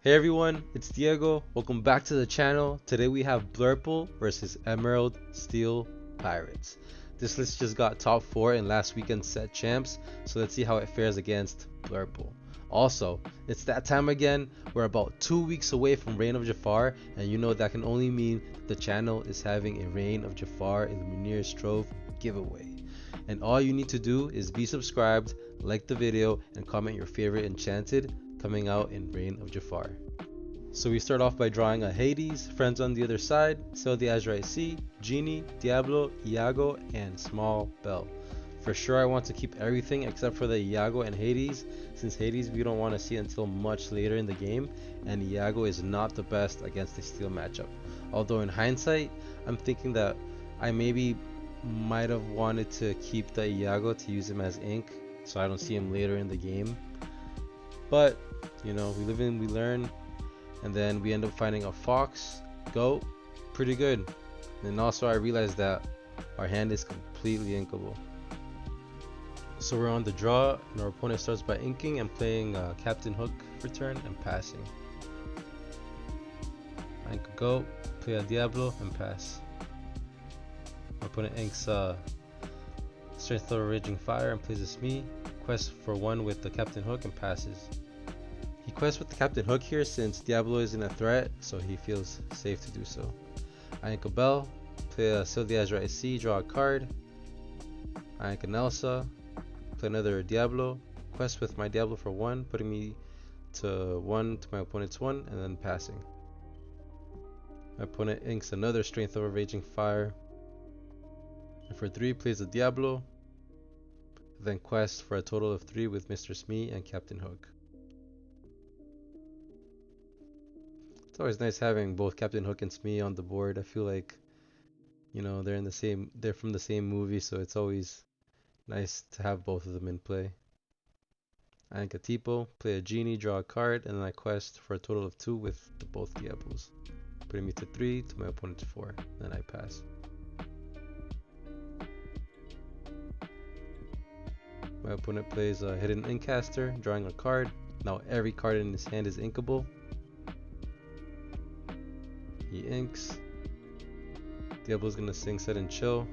Hey everyone, it's Diego. Welcome back to the channel. Today we have Blurple versus EmeraldSteel Pirates. This list just got top 4 in last weekend's set champs, so let's see how it fares against Blurple. Also, it's that time again. We're about 2 weeks away from Reign of Jafar, and you know that can only mean the channel is having a Reign of Jafar Illuminator Strove giveaway. And all you need to do is be subscribed, like the video, and comment your favorite enchanted coming out in Reign of Jafar. So we start off by drawing a Hades, friends on the other side, Sail the Azurite Sea, Genie, Diablo, Iago, and Small Bell. For sure I want to keep everything except for the Iago and Hades, since Hades we don't want to see until much later in the game, and Iago is not the best against the steel matchup. Although in hindsight, I'm thinking that I maybe might have wanted to keep the Iago to use him as ink, so I don't see him later in the game. But, you know, we live and we learn. And then we end up finding a fox, goat, pretty good. And also I realized that our hand is completely inkable. So we're on the draw, and our opponent starts by inking and playing Captain Hook for turn and passing. I ink a goat, play a Diablo, and pass. My opponent inks Strength of Raging Fire and plays a Smee, quest for 1 with the Captain Hook and passes. He quests with the Captain Hook here since Diablo isn't a threat, so he feels safe to do so. I ink a Bell, play a Sail the Azurite Sea, draw a card. I ink an Elsa, play another Diablo, quest with my Diablo for 1, putting me to 1 to my opponent's 1, and then passing. My opponent inks another Strength of Raging Fire, and for 3 plays a Diablo, then quest for a total of 3 with Mr. Smee and Captain Hook. It's always nice having both Captain Hook and Smee on the board. I feel like, you know, they're from the same movie, so it's always nice to have both of them in play. I ink a Tipo, play a Genie, draw a card, and then I quest for a total of 2 with both Diablos, putting me to 3 to my opponent's 4. Then I pass. My opponent plays a Hidden Inkcaster, drawing a card. Now every card in his hand is inkable. He inks. Diablo's gonna sing Set and Chill.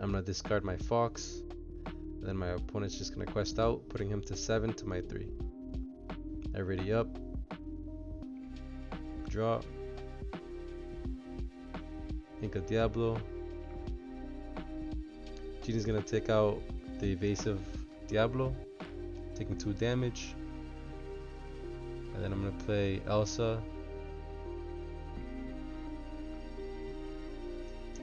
I'm gonna discard my Fox. Then my opponent's just gonna quest out, putting him to 7 to my 3. I ready up. Draw. Ink a Diablo. Genie's gonna take out the evasive Diablo, taking 2 damage. And then I'm going to play Elsa.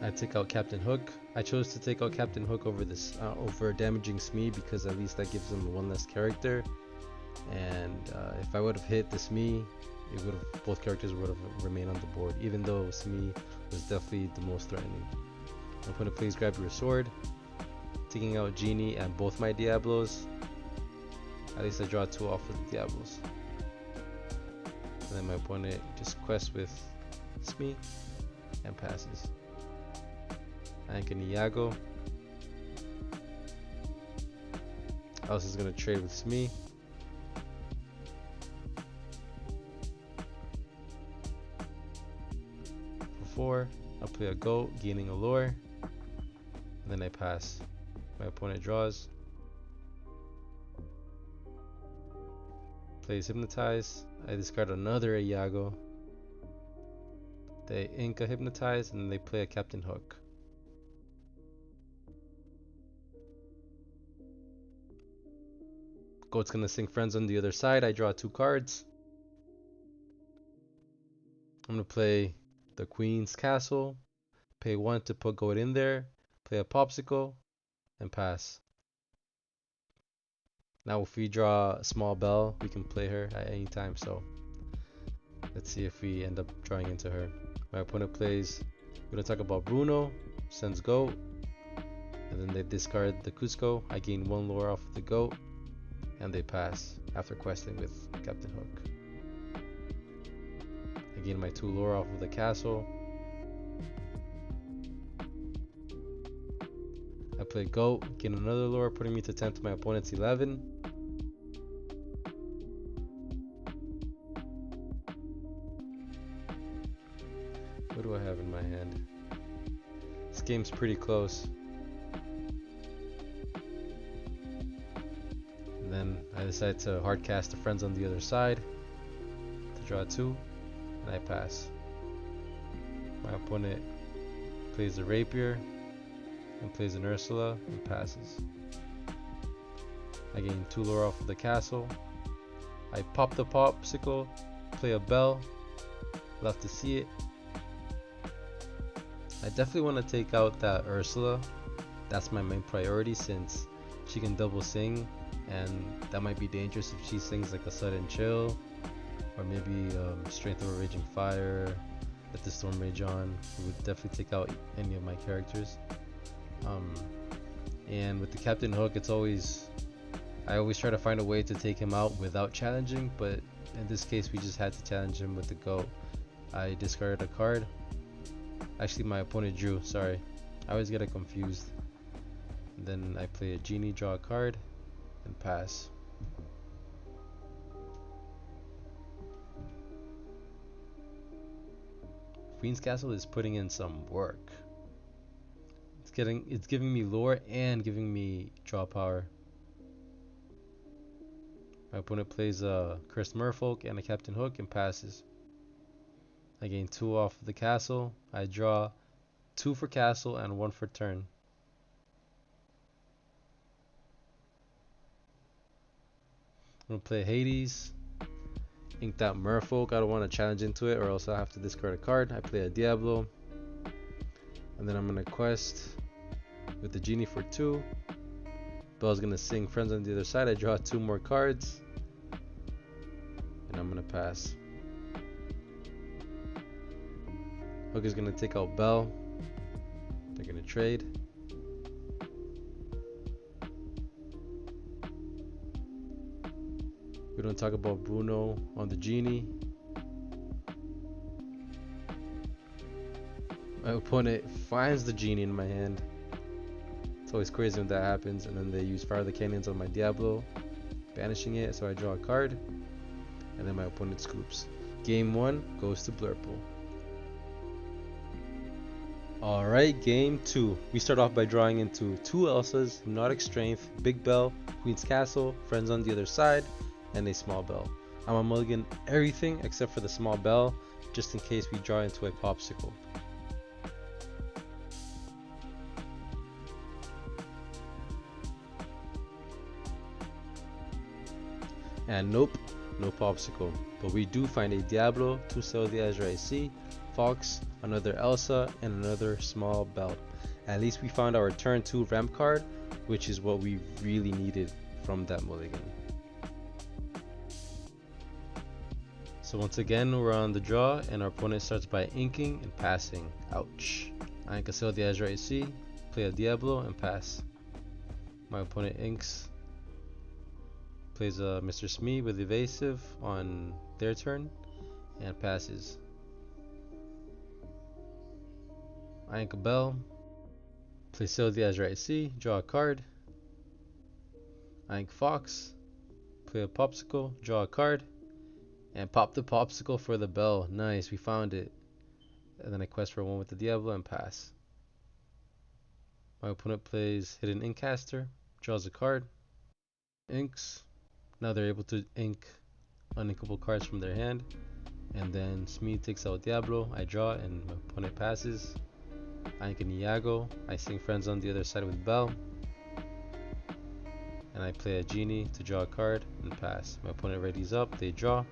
I take out Captain Hook. I chose to take out Captain Hook over this over damaging Smee because at least that gives him 1 less character. And if I would have hit the Smee, both characters would have remained on the board, even though Smee was definitely the most threatening. I'm going to please grab your sword, taking out Genie and both my Diablos. At least I draw 2 off of the Diablos. And then my opponent just quests with Smee and passes. I ink an Iago. Elsa's gonna trade with Smee. For 4, I'll play a goat, gaining a lore. And then I pass. My opponent draws. Plays Hypnotize. I discard another Iago. They ink a Hypnotize and then they play a Captain Hook. Goat's gonna sing Friends on the other side. I draw 2 cards. I'm gonna play the Queen's Castle. Pay 1 to put Goat in there. Play a Popsicle and pass. Now if we draw a Small Bell, we can play her at any time, so let's see if we end up drawing into her. My opponent plays, we're gonna talk about Bruno, sends Goat, and then they discard the Cusco. I gain 1 lore off of the Goat, and they pass after questing with Captain Hook. I gain my 2 lore off of the castle. I play play Goat, gain another lure, putting me to 10 to my opponent's 11. What do I have in my hand? This game's pretty close. And then I decide to hard cast the friends on the other side to draw 2, and I pass. My opponent plays a rapier and plays an Ursula and passes. I gain 2 lore off of the castle. I pop the popsicle, play a bell, love to see it. I definitely want to take out that Ursula. That's my main priority since she can double sing, and that might be dangerous if she sings like a sudden chill, or maybe strength of a raging fire. Let the storm rage on. It would definitely take out any of my characters. And with the Captain Hook, I always try to find a way to take him out without challenging, but in this case we just had to challenge him with the Goat. I discarded a card. Actually, my opponent drew, sorry. I always get it confused. And then I play a genie, draw a card, and pass. Queen's Castle is putting in some work. It's giving me lore and giving me draw power. My opponent plays a Cursed Merfolk and a Captain Hook and passes. I gain 2 off of the castle. I draw 2 for castle and 1 for turn. I'm gonna play Hades. Ink that Merfolk. I don't want to challenge into it or else I'll have to discard a card. I play a Diablo. And then I'm gonna quest with the genie for 2. Bell's gonna sing friends on the other side. I draw 2 more cards. And I'm gonna pass. Hook is gonna take out Bell. They're gonna trade. We don't talk about Bruno on the genie. My opponent finds the genie in my hand. It's always crazy when that happens. And then they use Fire of the Canyons on my Diablo, banishing it. So I draw a card, and then my opponent scoops. Game 1 goes to Blurple. Alright, game 2. We start off by drawing into 2 Elsas, Hypnotic Strength, Big Bell, Queen's Castle, Friends on the other side, and a small bell. I'm a mulligan everything except for the small bell, just in case we draw into a popsicle. And nope, no popsicle. But we do find a Diablo, 2 Sail the Azure IC, Fox, another Elsa, and another small bell. At least we found our turn 2 ramp card, which is what we really needed from that mulligan. So once again, we're on the draw, and our opponent starts by inking and passing. Ouch. I can Sail the Azure IC, play a Diablo, and pass. My opponent inks, plays a Mr. Smee with evasive on their turn, and passes. I ink a bell, play Sail the Azure IC, draw a card. I ink Fox, play a popsicle, draw a card, and pop the popsicle for the bell. Nice, we found it. And then I quest for 1 with the Diablo and pass. My opponent plays Hidden Inkcaster, draws a card, inks. Now they're able to ink uninkable cards from their hand. And then Smee takes out Diablo, I draw, and my opponent passes. I ink an Iago, I sing friends on the other side with Bell. And I play a Genie to draw a card and pass. My opponent readies up, they draw.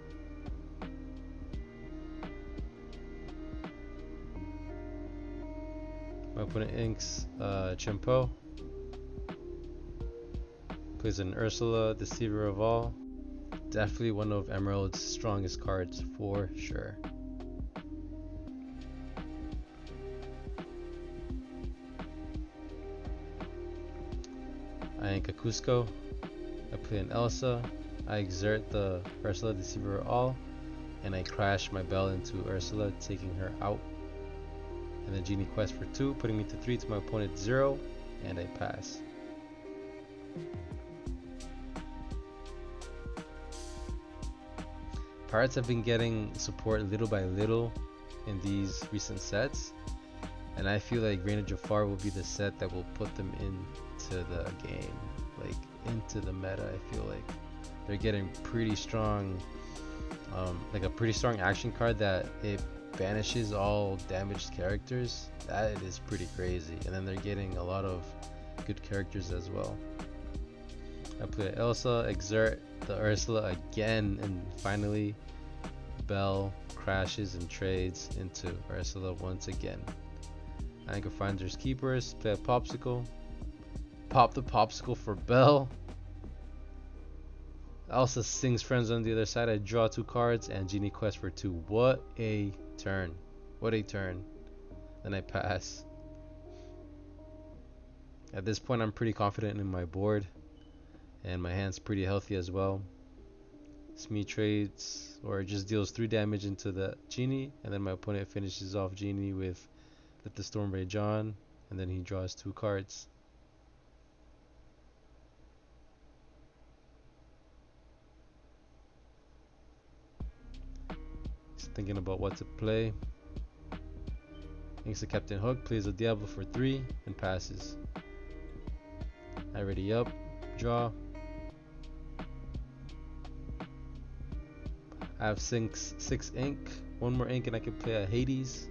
My opponent inks Chimpo, plays an Ursula, Deceiver of All. Definitely one of Emerald's strongest cards for sure. I ink a Cusco, I play an Elsa, I exert the Ursula, Deceiver of All, and I crash my bell into Ursula, taking her out. And the Genie quest for 2, putting me to 3 to my opponent 0, and I pass. Pirates have been getting support little by little in these recent sets, and I feel like Reign of Jafar will be the set that will put them into the game, like into the meta. I feel like they're getting pretty strong, like a pretty strong action card that it banishes all damaged characters. That is pretty crazy. And then they're getting a lot of good characters as well. I play Elsa, exert the Ursula again, and finally Belle crashes and trades into Ursula once again. Anchor Finders Keepers, play a Popsicle, pop the Popsicle for Belle. Elsa sings Friends on the other side. I draw 2 cards and Genie Quest for 2. What a turn. What a turn. Then I pass. At this point I'm pretty confident in my board, and my hand's pretty healthy as well. Smee trades or just deals 3 damage into the Genie, and then my opponent finishes off Genie with Let the Storm Rage On, and then he draws 2 cards. He's thinking about what to play. Thinks the Captain Hook, plays a Diablo for 3 and passes. I ready up, draw. I have 6 ink, 1 more ink, and I can play a Hades,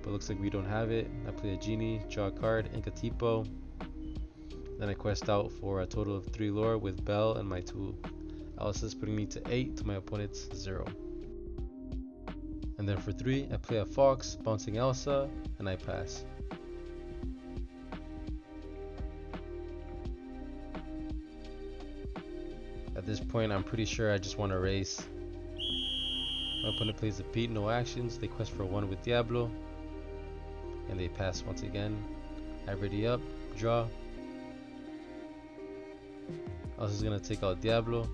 but looks like we don't have it. I play a Genie, draw a card, ink a Tipo. Then I quest out for a total of 3 lore with Belle and my 2 Elsas, putting me to 8 to my opponent's 0. And then for 3, I play a Fox, bouncing Elsa, and I pass. At this point, I'm pretty sure I just want to race. My opponent plays a Pete, no actions. They quest for 1 with Diablo, and they pass once again. I ready up, draw. Elsa's gonna take out Diablo.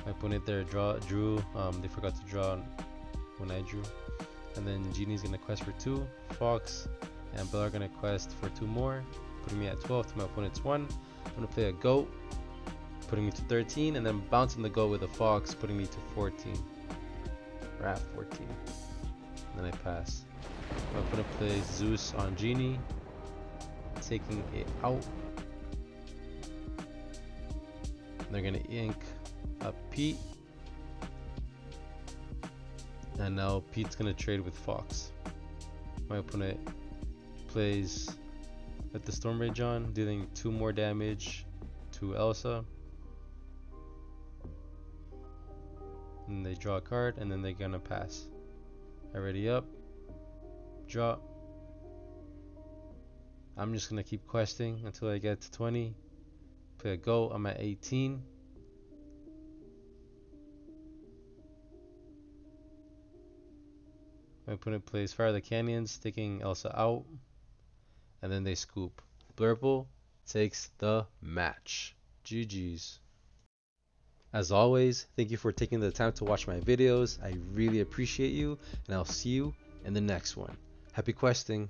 My opponent there drew. They forgot to draw when I drew. And then Genie's gonna quest for 2. Fox and Belle are gonna quest for 2 more, putting me at 12 to my opponent's 1. I'm gonna play a Goat, putting me to 13, and then bouncing the Goat with a Fox, putting me to 14. Or at 14. And then I pass. My opponent plays Zeus on Genie, taking it out. And they're gonna ink up Pete, and now Pete's gonna trade with Fox. My opponent plays Let the Storm Rage On, dealing 2 more damage to Elsa, and they draw a card, and then they're gonna pass. I ready up, draw. I'm just gonna keep questing until I get to 20. Play a Go, I'm at 18. My opponent plays Fire the Canyons, taking Elsa out, and then they scoop. Blurple takes the match. GG's. As always, thank you for taking the time to watch my videos. I really appreciate you, and I'll see you in the next one. Happy questing.